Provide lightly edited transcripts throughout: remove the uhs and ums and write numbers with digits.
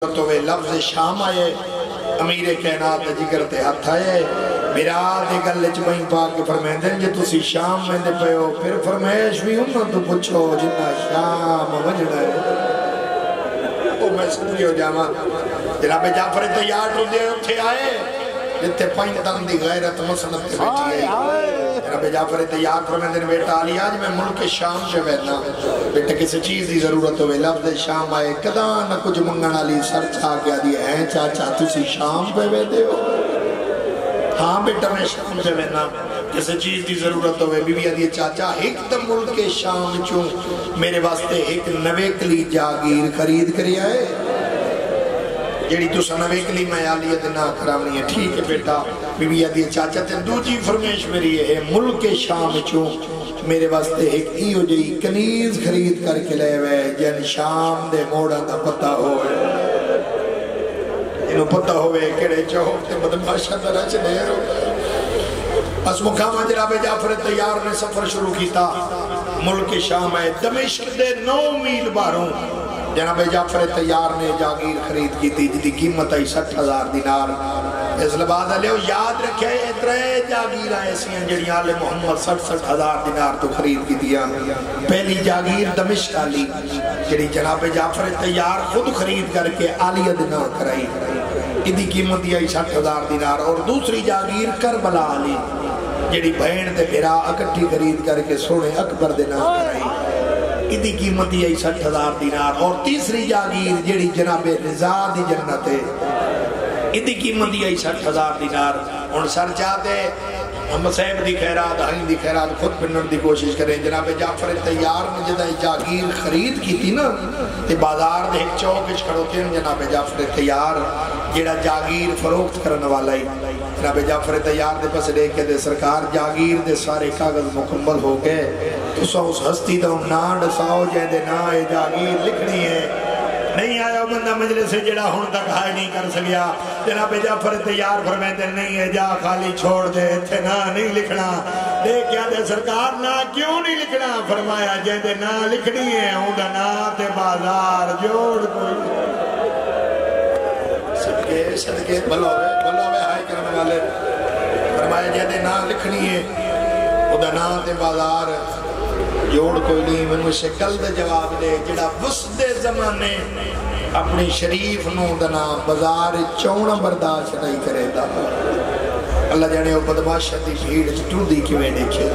تو وہ لفظ شام آئے امیر کائنات جگر تے ہاتھ آئے میرا دے گلے چبائیں پاک کے فرمائیں دیں جے تسی شام میں دے پہو پھر فرمائش بھی ہوں تو پوچھو جنہ شام وجڑا ہے او میں سنگی ہو جاما جناب جعفر تیار رو دے اٹھے آئے جتے پائیں دن دی غیرت مسنت کے بیٹھی ہے جناب جعفر تیار فرمائیں دیں بیٹا علی آج میں ملک شام سے بیٹھنا بیٹا کسی چیز دی ضرورت ہوئے لفظ شام آئے کدا نہ کچھ منگن علی سر چھا گیا دی ہیں چاچا تسی شام پہ بیٹھے ہو ہاں بیٹا میں شام پہ بیٹھنا کسی چیز دی ضرورت ہوئے بی بی آدھی چاچا ایک دم ملک شام چوں میرے واسطے ایک نوے کلی جاگیر خرید کری آئے جیڑی تو سنوے کلی میں آلیت نہ کرامنی ہے ٹھیک ہے بیٹا بی بی آدھی چاچا تے دوجی فرمیش میری ہے ملک شام چوں میرے واسطے ایک ایو جئی کنیز خرید کر کے لے وے جن شام دے موڑا دا پتہ ہوئے انہوں پتہ ہوئے کڑے چوک تے بدماشا درہ چلے رو اس مقامہ جناب جعفر تیار نے سفر شروع کیتا ملک شام ہے دمشق دے 9 میل باروں جناب جعفر تیار نے جاگیر خرید کی تھی جدی قیمت آئی 60,000 دینار اس لباد علیہ یاد رکھے اترے جاگیر ایسی ہیں جڑی آل محمد 60,000 دینار تو خرید کی دیا پہلی جاگیر دمشق آلی جڑی جناب جعفر تیار خود خرید کر کے آلیہ دینار کرائی ادھی قیمت آئی 60,000 دینار اور دوسری جاگیر کربلا آلی جڑی بہن تے بھرا اکٹھی خرید کر کے سونے اکبر دینار کرائی ادھی قیمتی آئی 60,000 دینار اور تیسری جاگیر جڑی جناب رضا دی جنت ہے ادھی قیمتی آئی 60,000 دینار ان سر چاہتے ہم صاحب دی خیرات ہائیں دی خیرات خود پنن دی کوشش کریں جناب جعفر تیار نے جدہ جاگیر خرید کی تھی نا تے بازار دے ایک چوکش کھڑوتے ہیں جناب جعفر تیار جڑا جاگیر فروخت کرنے والا ہی جناب جعفر تیار دے پس لے کے دے سرکار جاگیر دے سارے کاغذ مکمل ہو گئے تو سو اس ہستی دا نان ڈساؤ جائے دے نا اے جاگیر لکھنی ہے نہیں آیا بندہ مجلس سے جڑا ہون تک ہائے نہیں کر سکیا جناب جعفر تیار فرمائے دے نہیں ہے جا خالی چھوڑ دے تھے نا نہیں لکھنا دے کیا دے سرکار نا کیوں نہیں لکھنا فرمایا جائے دے نا لکھنی ہے ہوں دا نا تے بازار جوڑ کوئی صدقے بلوے ہائے کرنے والے فرمایا جائے دے نا لکھنی ہے ہوں دا نا تے بازار جوڑ کوئی نہیں میں شکل دے جواب دے جڑا وسط زمانے اپنی شریف نو دنا بازار چونا برداشت نہیں کرے دا اللہ جانے وہ بدماشت دی بھیڑ چٹو دی کی میں دیکھے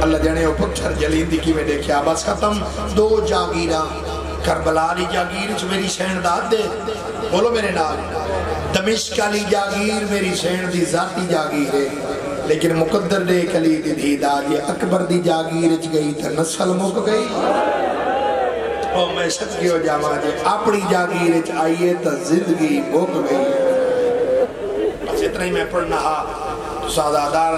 اللہ جانے وہ پتھر جلین دی کی میں دیکھے بس ختم 2 جاگیرہ کربلالی جاگیر چ میری سین داد دے بولو میرے نام دمشق علی جاگیر میری سین دی ذاتی جاگیر ہے لیکن مقدر دے کلی دی دید آج یہ اکبر دی جاگیر چ گئی تھا نسل مک گئی او میں صدقے ہو جاما جے اپنی جاگیر چ آئیے تا زندگی مک گئی بس اتنا ہی میں پڑھنا تو سادادار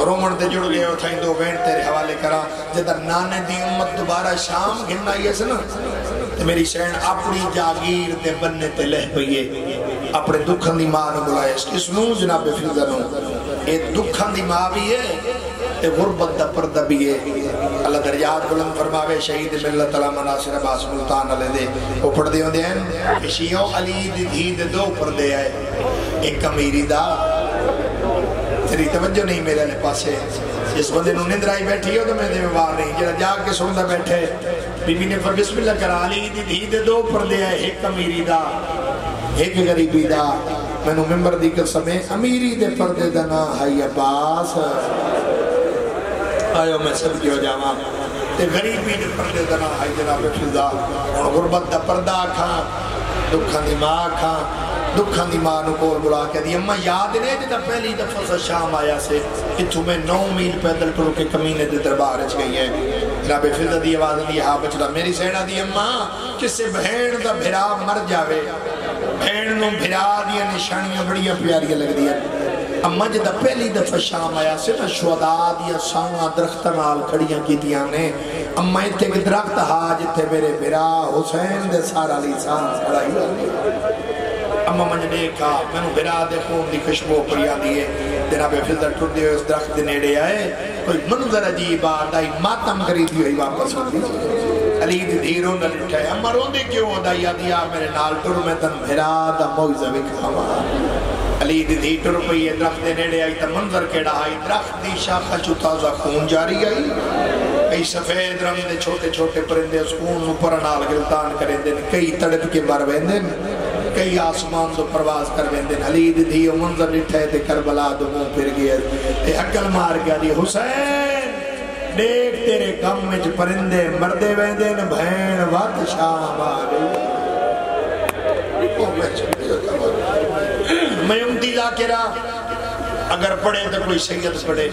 رومن دے جڑ گئے تھا دو بین تیرے حوالے کرا جدر نانے دی امت دوبارہ شام گھننا یہ سنا تو میری شہن اپنی جاگیر تے بننے تے لہ پئیے اپنے دکھن دی ماں نے بلائے اس نو جناب فیضانو اے دکھن دی ماں بھی ہے اے غربت دا پردہ بھی ہے اللہ درجات بلند فرماوے شہید ملت علامہ ناصر عباس ملتان علیہ دے وہ پڑھ دے ہوندے ہیں شیعوں علی دی دھید 2 پردے آئے ایک امیری دا تیری توجہ نہیں میرے لے پاسے جس بندے نو نندر آئی بیٹھی ہو تو میں دے میں بار نہیں جنہا جا کے سندہ بیٹھے بی بی نے پر بسم اللہ کرا علی دی دھید 2 پردے آئے ایک امیری دا ایک غریبی دا میں نو ممبر دی قسمیں امیری دے پردے دنا ہائی عباس آئیو میں سب کیوں جاما تے غریبی دے پردے دنا ہائی جناب فضا اور غربت دا پردہ کھاں دکھان دی ماں کھاں دکھان دی ماں نو کول بلا کے دی اممہ یاد نہیں جتا پہلی دفعہ سے شام آیا سے کہ تمہیں 9 میل پیدل کرو کے کمینے دے دربار اچ گئی ہے جناب فضا دی آواز دی ہاں بچڑا میری سینہ دی اممہ کس سے بہن دا بھرا مر جاوے بہن نو بھرا دیا نشانیاں بڑیاں پیاریاں لگ دیا اممہ جدہ پہلی دفعہ شام آیا سے نا شہداء دیا ساں درخت نال کھڑیاں کی دیا نے اممہ اتھے کہ درخت حاج اتھے میرے بھرا حسین دے سارا لیسان سڑائی ہوئی اممہ منج دیکھا میں نو بھرا دے خون دی خوشبو پڑیا دیئے جناب فضل ٹھڑ دیئے اس درخت دے نیڑے آئے کوئی منظر عجیب آدائی ماتم کری دی ہوئی واپس ہوئی علی دی دھیروں نہ لٹھے امر ہوندے کیوں دایا دیا میرے نال ٹر میں تن بھرا دا موعظہ وکھاواں علی دی دھی ٹر پئی درخت دے نیڑے آئی تا منظر کیڑا آئی درخت دی شاخہ چو تازہ خون جاری آئی کئی سفید رنگ دے چھوٹے چھوٹے پرندے اس خون اوپر نال گلتان کریں دن کئی تڑپ کے مر ویندن کئی آسمان تو پرواز کر ویندن علی دی دھی منظر لٹھے تے کربلا دو منہ پھر گئے تے عقل مار گیا دی حسین دیکھ تیرے غم میں پرندے مردے ویندن بہن وقت شام آ گئی میں امتی ذاکرہ اگر پڑھے تو کوئی سید پڑھے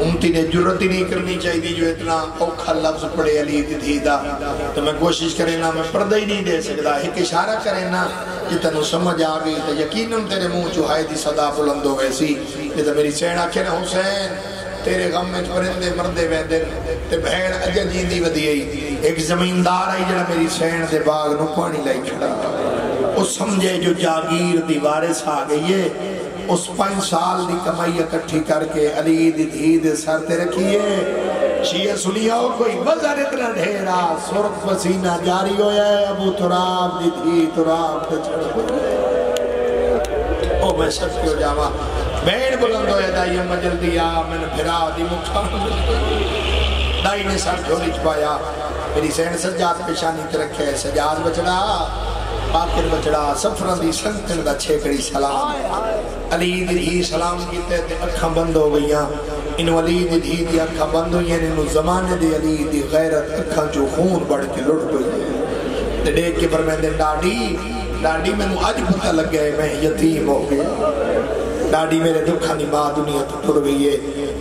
امتی نے جرت ہی نہیں کرنی چاہیے جو اتنا اوکھا لفظ پڑھے علی دی دھی دا تو میں کوشش کرے نا میں پردہ ہی نہیں دے سکتا ایک اشارہ کرے نا کہ تنو سمجھ آ گئی تو یقیناً تیرے منہ چوہائی دی صدا بلند ہو ویسی یہ تو میری سین آکھے نا حسین تیرے غم میں پرندے مردے ویندن تے بہن اجا جیندی ودی آئی ایک زمیندار آئی جڑا میری سین دے باغ نو پانی لائی کھڑا اس سمجھے جو جاگیر دی وارث آ گئی ہے اس 5 سال دی کمائی اکٹھی کر کے علی دی دھی دے سر تے رکھیے شیعہ سنیاؤ کوئی وزر اتنا ڈھیرا سرخ پسینہ جاری ہویا ہے ابو تراب دی دھی تراب تے چھڑ ہوئے او میں شک کیوں جاوا بین بلند ہویا دائی اما جلدی آ میں نے بھرا دی مکھان دائی نے سر جھولی چپایا میری سین سجاد پیشانی تے رکھے سجاد بچڑا باقر بچڑا سفران دی سنتن دا چھیکڑی سلام علی دی دھی سلام کیتے تے اکھاں بند ہو گئیاں انہوں علی دی دھی دی اکھاں بند ہوئی ہیں انہوں زمانے دی علی دی غیرت اکھاں جو خون بڑھ کے لڑ گئی تے دیکھ کے پر میں دن ڈاڈی میں آج پتہ لگ گئے میں یتیم ہو گیا ڈاڈی میرے دکھا نہیں ماں دنیا تو ٹر گئی ہے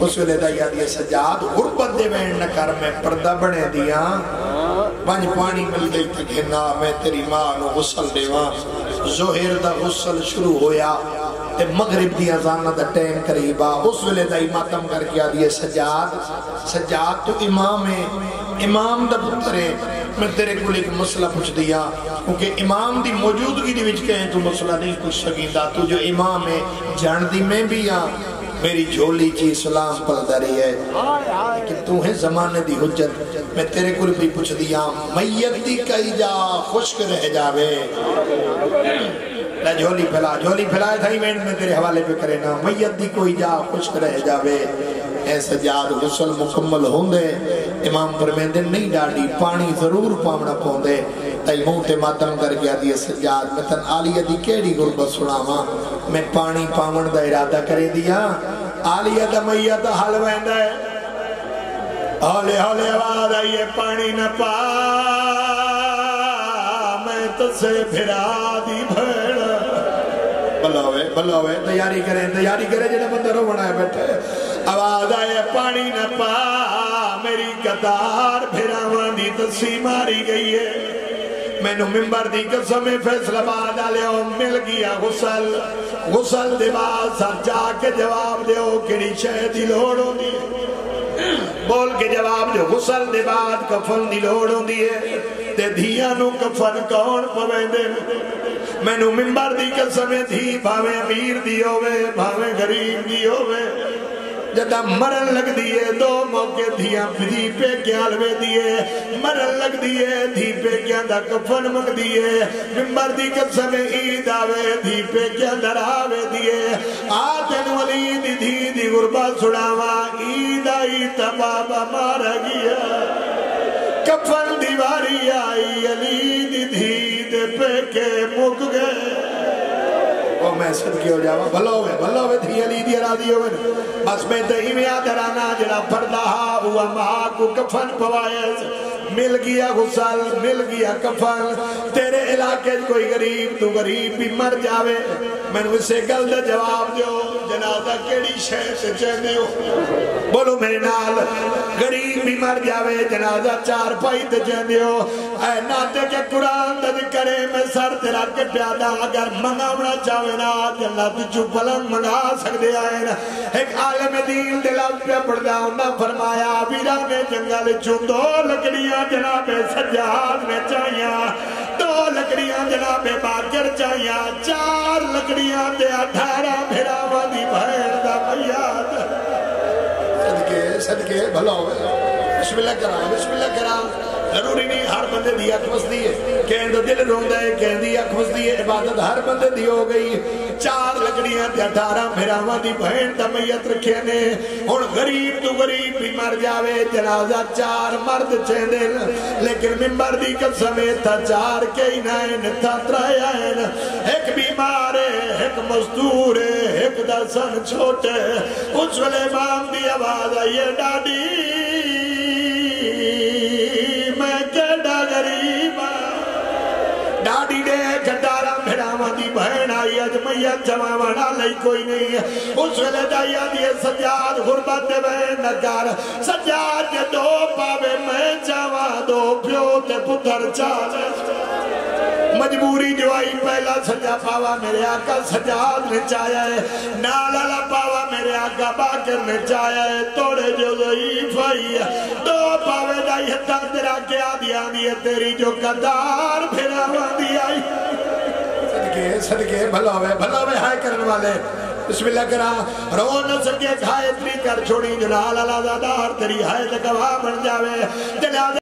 اس ویلے دا یاد یہ سجاد غربت دے میں نہ کر میں پردہ بڑھے دیا پانچ پانی مل گئی تک نا میں تیری ماں نو غسل دے وہاں ظہر دا غسل شروع ہویا تے مغرب دی اذان دا ٹائم قریبا اس ویلے دا ماتم کر کے آدھی سجاد تو امام دا پتر ہے میں تیرے کو ایک مسئلہ پوچھ دیا کیونکہ امام دی موجودگی دی وچ کہیں تو مسئلہ نہیں پوچھ سکیتا تو جو امام ہے جان دی میں بھی آ میری جھولی چی سلام پڑھتا رہی ہے لیکن تو ہے زمانے دی حجت میں تیرے کو بھی پوچھ دیا میت دی کئی جا خشک رہ جاوے جھولی پھیلائے تھا ہی میں تیرے حوالے پہ کرے نا میت دی کوئی جا خشک رہ جاوے اے سجاد غسل مکمل ہوندے امام فرمیندے نہیں ڈاڑی پانی ضرور پامنا پوندے تائی منہ تے ماتم کر گیا دی سجاد میں تن آلیہ دی کیڑی غربت سناواں میں پانی پامن دا ارادہ کرے دیا آلیہ دا میت حل ویندہ ہے ہولے آواز آئیے پانی نہ پا میں تسے بھرا دی بھیڑ بلوے تیاری کریں جنہیں بندہ رو بنائے بیٹھے آواز آئے پانی نہ پا میری قطار بھراوان دی تسی ماری گئی ہے میں نو ممبر دی قسم فیصلہ باد آلے ہوں مل گیا غسل دے بعد سر جا کے جواب دے ہو کڑی شہد دی لوڑ ہوں دی بول کے جواب دے غسل دے بعد کفن دی لوڑ ہوں دی ہے تے دھیاں نو کفن کون پویں دے میں نو ممبر دی قسم تھی بھاویں امیر دی ہوئے بھاویں غریب دی ہوئے جدہ مرن لگ دیئے دو موقع دھیاں دھی پہ کیال میں دیئے مرن لگ دیئے دھی پہ کیا دا کفن مگ دیئے ممبر دی قسم عید آوے دھی پہ کیا در آوے دیئے آتن ولی دی دی غربہ سڑاوا عید آئی تبابا مارا گیا کفن دیواری آئی علی دی پہ کے مک گئے وہ میں صدقی ہو جاوا بھلو ہوئے دھی علی دی ارادی ہوئے بس میں دہی میں آدھرانا جڑا پردہ ہوا ماں کو کفن پوائے مل گیا غسل مل گیا کفن تیرے علاقے کوئی غریب تو غریب بھی مر جاوے میں نے اسے گل دا جواب دیو جنازہ کیڑی شہر سے چہنے ہو بولو میرے نال غریب بھی مر جاوے جنازہ 4 پائی تے چہنے ہو اے ناتے کے قرآن دا کرے میں سر تیرا کے پیادہ اگر منگاونا چاہوے نا جنت چو پلنگ منگا سکتے آئے نا ایک عالم دین دلال پہ پڑھدا انہا فرمایا ویران جنگل چو 2 لکڑیاں جناب سجاد میں چاہیاں 2 لکڑیاں جناب باکر چاہیاں 4 لکڑیاں دے 18 بھراوہ دی بھیڑ دا بیاد صدقے بھلا ہوئے بسم اللہ کرام ضروری نہیں ہر بندے دی اکھ وسدی ہے کہیں تو دل روندا ہے کہیں دی اکھ وسدی ہے عبادت ہر بندے دی ہو گئی 4 لکڑیاں تے 18 بھراواں دی بہن دا میت رکھے نے ہن غریب تو غریب بھی مر جاوے جنازہ 4 مرد چیندے لیکن ممبر دی قسم تھا 4 کئی نائن تھا 3 آئین ایک بیمار ہے ایک مزدور ہے ایک دا سن چھوٹے اس ویلے امام دی آواز آئی ہے ڈاڈی ڈاڈی دے جھنڈارا بھراواں دی بہن آئی اج میت جماوانا لئی کوئی نہیں اس ویلے دائیا دیے سجاد غربت دے بہن نکار سجاد دے 2 پاوے میں جاوا 2 پیو تے پتر چاہے مجبوری جو آئی پہلا سجا پاوا میرے آقا سجاد نے چاہیا ہے نالالا پاوا میرے آقا باکر نے چاہیا ہے توڑے جو ضعیف آئی ہے 2 پاوے دائی حتہ تیرا کیا دیا ہے تیری جو قدار پھرا دی آئی صدقے بھلا ہوئے ہائے کرنے والے بسم اللہ کرا رو نہ سکے کھائے اتنی کر چھوڑی جلال اللہ زادار تیری ہائے تکوا بن جاوے